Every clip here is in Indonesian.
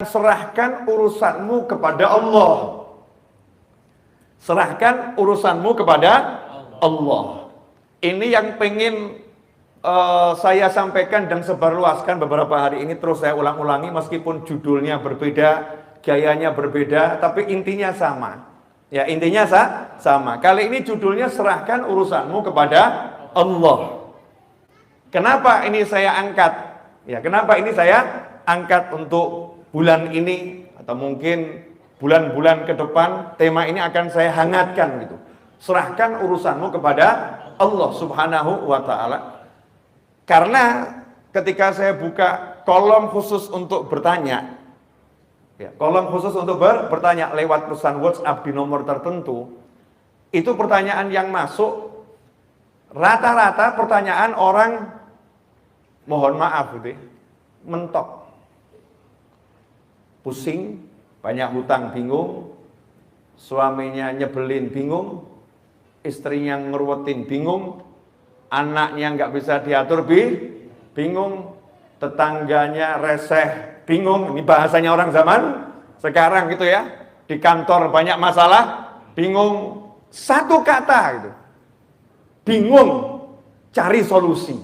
serahkan urusanmu kepada Allah. Serahkan urusanmu kepada Allah. Ini yang pengen saya sampaikan dan sebarluaskan beberapa hari ini, terus saya ulang-ulangi meskipun judulnya berbeda, gayanya berbeda, tapi intinya sama. Ya, intinya sama. Kali ini judulnya serahkan urusanmu kepada Allah. Kenapa ini saya angkat? Ya, kenapa ini saya angkat untuk bulan ini atau mungkin bulan-bulan ke depan, tema ini akan saya hangatkan gitu. Serahkan urusanmu kepada Allah Subhanahu wa taala. Karena ketika saya buka kolom khusus untuk bertanya, ya, kolom khusus untuk bertanya lewat pesan WhatsApp di nomor tertentu, itu pertanyaan yang masuk rata-rata pertanyaan orang, mohon maaf gitu, mentok, pusing, banyak hutang bingung, suaminya nyebelin bingung, istrinya ngeruwetin bingung, anaknya nggak bisa diatur bingung, tetangganya reseh bingung. Ini bahasanya orang zaman sekarang gitu ya. Di kantor banyak masalah, bingung. Satu kata gitu, bingung cari solusi.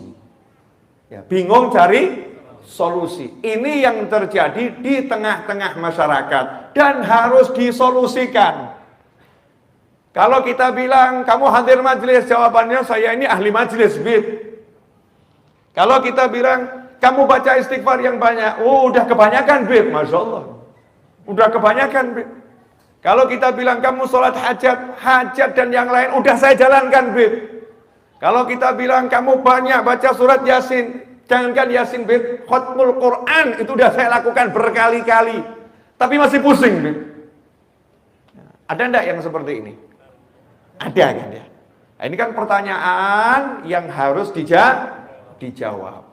Ya, bingung cari solusi. Ini yang terjadi di tengah-tengah masyarakat dan harus disolusikan. Kalau kita bilang kamu hadir majelis, jawabannya saya ini ahli majelis, Bib. Kalau kita bilang kamu baca istighfar yang banyak, udah kebanyakan, Bib, masya Allah, udah kebanyakan, Bib. Kalau kita bilang kamu sholat hajat dan yang lain, udah saya jalankan, Bib. Kalau kita bilang kamu banyak baca surat Yasin, jangankan Yasin, Bib, khatmul Quran itu udah saya lakukan berkali-kali, tapi masih pusing, Bib. Ada enggak yang seperti ini? Ada kan ya? Nah, ini kan pertanyaan yang harus dijawab.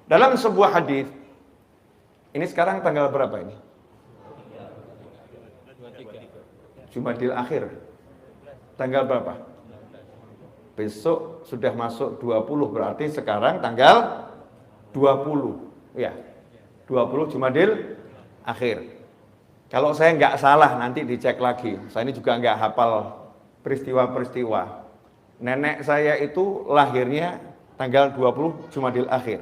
Dalam sebuah hadis, ini sekarang tanggal berapa ini? Jumadil akhir. Tanggal berapa? Besok sudah masuk 20, berarti sekarang tanggal 20. Ya, 20 Jumadil akhir. Kalau saya nggak salah, nanti dicek lagi. Saya ini juga nggak hafal peristiwa-peristiwa. Nenek saya itu lahirnya tanggal 20 Jumadil akhir.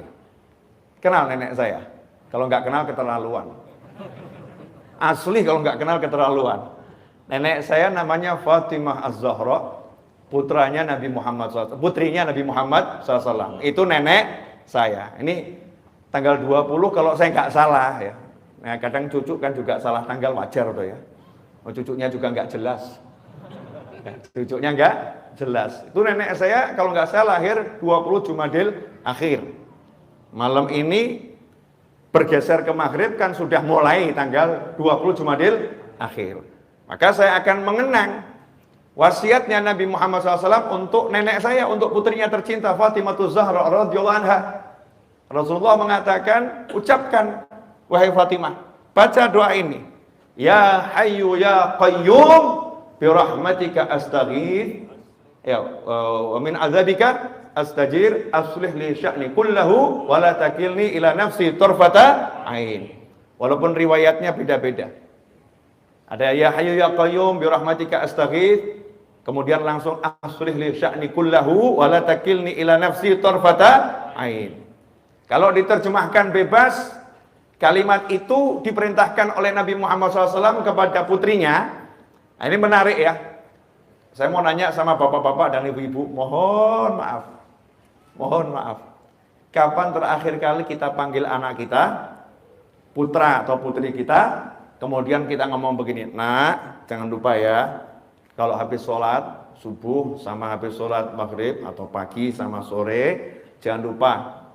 Kenal nenek saya? Kalau nggak kenal keterlaluan. Asli kalau nggak kenal keterlaluan. Nenek saya namanya Fatimah Az-Zahra, putranya Nabi Muhammad SAW, putrinya Nabi Muhammad SAW. Itu nenek saya. Ini tanggal 20 kalau saya nggak salah ya. Nah, kadang cucu kan juga salah tanggal, wajar tuh ya. Cucunya juga nggak jelas. Cucunya nggak jelas. Itu nenek saya kalau nggak salah lahir 20 Jumadil akhir. Malam ini bergeser ke maghrib kan sudah mulai tanggal 20 Jumadil akhir. Maka saya akan mengenang wasiatnya Nabi Muhammad SAW untuk nenek saya, untuk putrinya tercinta Fatimah Az-Zahra radhiyallahu anha. Rasulullah mengatakan, ucapkan wahai Fatimah, baca doa ini. Ya Hayyu ya Qayyum birahmatika astaghith, ya wa min azabika astajir, aslih li sya'ni kullahu wa la takilni ila nafsi tarfata ain. Walaupun riwayatnya beda-beda. Ada ya Hayyu ya Qayyum birahmatika astaghith, kemudian langsung aslih li sya'ni kullahu wa la takilni ila nafsi tarfata ain. Kalau diterjemahkan bebas, kalimat itu diperintahkan oleh Nabi Muhammad SAW kepada putrinya. Nah, ini menarik ya. Saya mau nanya sama bapak-bapak dan ibu-ibu, mohon maaf. Kapan terakhir kali kita panggil anak kita, putra atau putri kita, kemudian kita ngomong begini, nak, jangan lupa ya, kalau habis sholat subuh sama habis sholat maghrib atau pagi sama sore, jangan lupa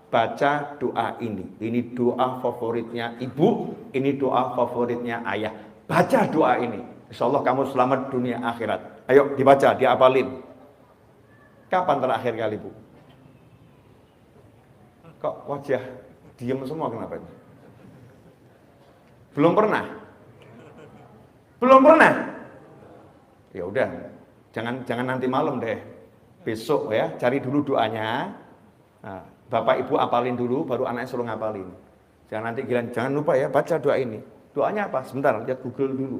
baca doa ini. Ini doa favoritnya ibu, ini doa favoritnya ayah. Baca doa ini, insya Allah kamu selamat dunia akhirat. Ayo dibaca, diapalin. Kapan terakhir kali, Bu? Kok wajah diem semua, kenapa? Belum pernah? Belum pernah? Ya udah, jangan nanti malam deh. Besok ya, cari dulu doanya. Nah, Bapak Ibu apalin dulu, baru anaknya suruh ngapalin. Jangan nanti giliran, jangan lupa ya baca doa ini. Doanya apa? Sebentar, lihat Google dulu.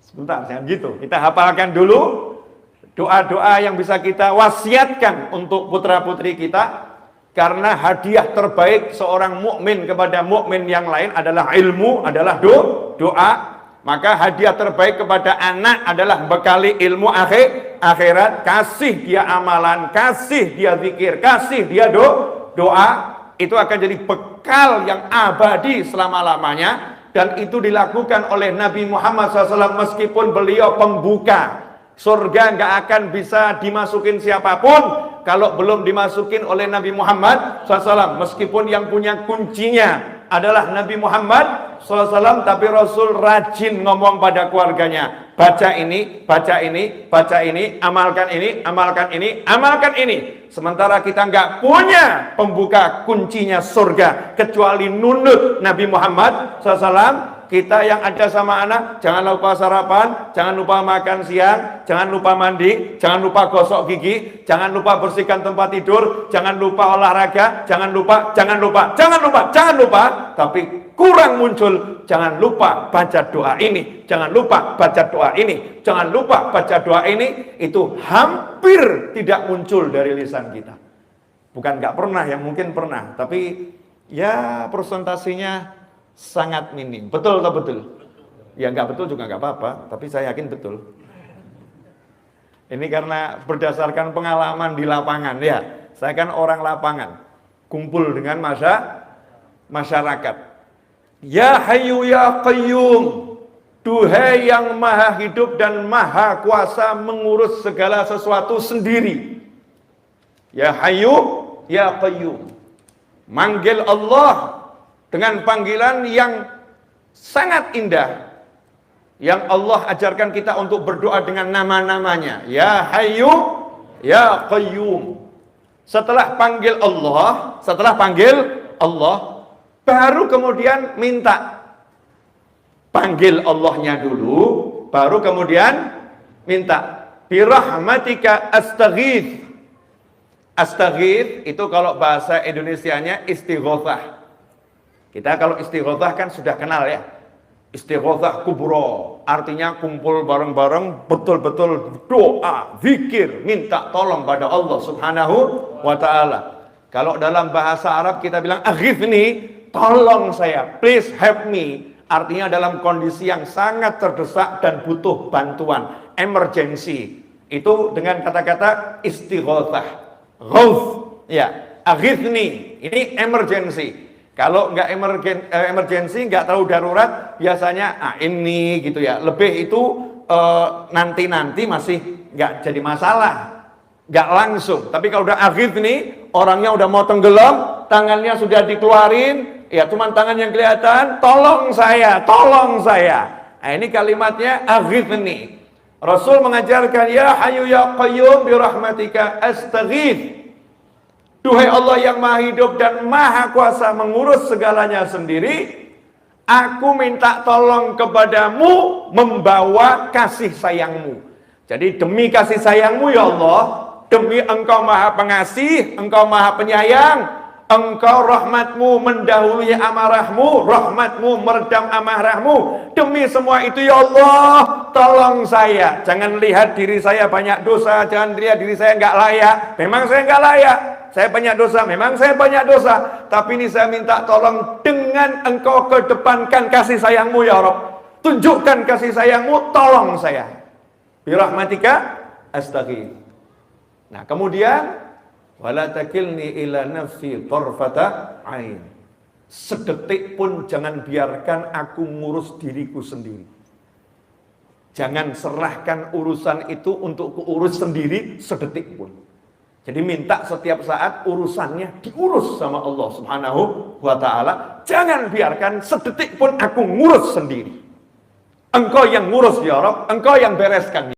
Sebentar, jangan gitu. Kita hafalkan dulu doa-doa yang bisa kita wasiatkan untuk putra-putri kita. Karena hadiah terbaik seorang mukmin kepada mukmin yang lain adalah ilmu, adalah doa. Maka hadiah terbaik kepada anak adalah bekali ilmu akhirat. Kasih dia amalan, kasih dia zikir, kasih dia doa. Itu akan jadi bekal yang abadi selama-lamanya. Dan itu dilakukan oleh Nabi Muhammad SAW meskipun beliau pembuka. Surga nggak akan bisa dimasukin siapapun kalau belum dimasukin oleh Nabi Muhammad SAW. Meskipun yang punya kuncinya adalah Nabi Muhammad SAW, tapi Rasul rajin ngomong pada keluarganya, baca ini, baca ini, baca ini, amalkan ini, amalkan ini, amalkan ini. Sementara kita nggak punya pembuka kuncinya surga kecuali nunut Nabi Muhammad SAW. Kita yang ada sama anak, jangan lupa sarapan, jangan lupa makan siang, jangan lupa mandi, jangan lupa gosok gigi, jangan lupa bersihkan tempat tidur, jangan lupa olahraga, jangan lupa, jangan lupa, jangan lupa, jangan lupa. Tapi kurang muncul, jangan lupa baca doa ini, jangan lupa baca doa ini, jangan lupa baca doa ini. Itu hampir tidak muncul dari lisan kita. Bukan nggak pernah, yang mungkin pernah, tapi ya presentasinya sangat minim. Betul atau betul? Ya nggak betul juga nggak apa-apa, tapi saya yakin betul. Ini karena berdasarkan pengalaman di lapangan ya. Saya kan orang lapangan, kumpul dengan masyarakat. Ya Hayyu ya Qayyum, duhai yang maha hidup dan maha kuasa mengurus segala sesuatu sendiri. Ya Hayyu ya Qayyum. Manggil Allah dengan panggilan yang sangat indah, yang Allah ajarkan kita untuk berdoa dengan nama-namanya. Ya Hayyu, Ya Qayyum. Setelah panggil Allah, baru kemudian minta. Panggil Allahnya dulu, baru kemudian minta. Birahmatika astaghith. Astaghith itu kalau bahasa Indonesianya istighothah. Kita kalau istighothah kan sudah kenal ya. Istighothah kubro, artinya kumpul bareng-bareng, betul-betul doa, zikir, minta tolong pada Allah Subhanahu wa ta'ala. Kalau dalam bahasa Arab kita bilang aghithni, tolong saya, please help me. Artinya dalam kondisi yang sangat terdesak dan butuh bantuan, emergency. Itu dengan kata-kata istighothah. Ghauth, ya, aghithni, ini emergency. Kalau nggak emergency, nggak tahu darurat, biasanya ini gitu ya. Lebih itu nanti-nanti masih nggak jadi masalah, nggak langsung. Tapi kalau udah akhir nih, orangnya udah mau tenggelam, tangannya sudah dikeluarin, ya cuman tangan yang kelihatan, tolong saya, tolong saya. Nah ini kalimatnya akhir nih. Rasul mengajarkan, ya Hayyu ya Qayyum birahmatika astaghith. Duhai Allah yang maha hidup dan maha kuasa mengurus segalanya sendiri, aku minta tolong kepadamu membawa kasih sayangmu. Jadi demi kasih sayangmu ya Allah, demi engkau maha pengasih, engkau maha penyayang, engkau rahmatmu mendahului amarahmu, rahmatmu meredam amarahmu. Demi semua itu ya Allah, tolong saya. Jangan lihat diri saya banyak dosa, jangan lihat diri saya nggak layak. Memang saya nggak layak. Saya banyak dosa, memang saya banyak dosa. Tapi ini saya minta tolong dengan engkau kedepankan kasih sayangmu ya Rabb. Tunjukkan kasih sayangmu, tolong saya. Birahmatika astaghith. Nah kemudian, wala takilni ila nafsi tarfata ain. Sedetik pun jangan biarkan aku ngurus diriku sendiri. Jangan serahkan urusan itu untuk keurus sendiri sedetik pun. Jadi minta setiap saat urusannya diurus sama Allah Subhanahu wa ta'ala. Jangan biarkan sedetik pun aku ngurus sendiri. Engkau yang ngurus ya Rabb, engkau yang bereskan.